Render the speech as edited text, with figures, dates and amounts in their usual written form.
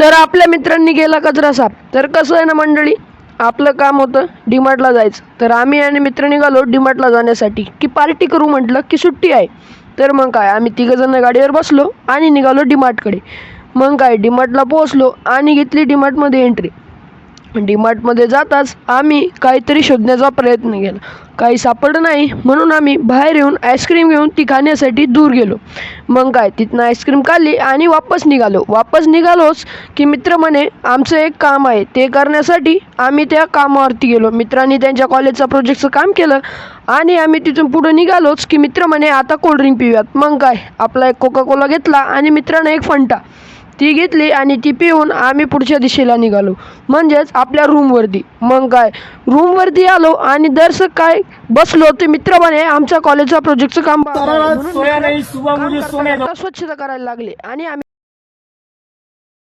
तर आपल्या मित्रांनी केला कचरा साफ. तर कसं आहे ना मंडळी, आपलं काम होतं डीमार्टला जायचं. तर आम्ही आणि मित्र निघालो डीमार्टला जाण्यासाठी की पार्टी करू. म्हटलं की सुट्टी आहे. तर मग काय आम्ही तिघंजण गाडीवर बसलो आणि निघालो डीमार्टकडे. मग काय डीमार्टला पोहोचलो आणि घेतली डीमार्टमध्ये एंट्री. डीमार्टमध्ये जाताच आम्ही काहीतरी शोधण्याचा प्रयत्न केला. काही सापडलं नाही म्हणून आम्ही बाहेर येऊन आईस्क्रीम घेऊन ती खाण्यासाठी दूर गेलो. मग काय तिथनं आईस्क्रीम खाल्ली आणि वापस निघालोच की मित्र म्हणे आमचं एक काम आहे, ते करण्यासाठी आम्ही त्या कामावरती गेलो. मित्रांनी त्यांच्या कॉलेजचा प्रोजेक्टचं काम केलं आणि आम्ही तिथून पुढे निघालोच की मित्र म्हणे आता कोल्ड्रिंक पिऊयात. मग काय आपला एक कोका कोला घेतला आणि मित्रानं एक फंटा ती घेतली आणि ती पिऊन आम्ही पुढच्या दिशेला निघालो, म्हणजेच आपल्या रूमवरती. मग काय रूमवरती आलो आणि दर्शक काय बसलो ते मित्र म्हणे आमच्या कॉलेजच्या प्रोजेक्टचं काम स्वच्छता करायला लागले आणि आम्ही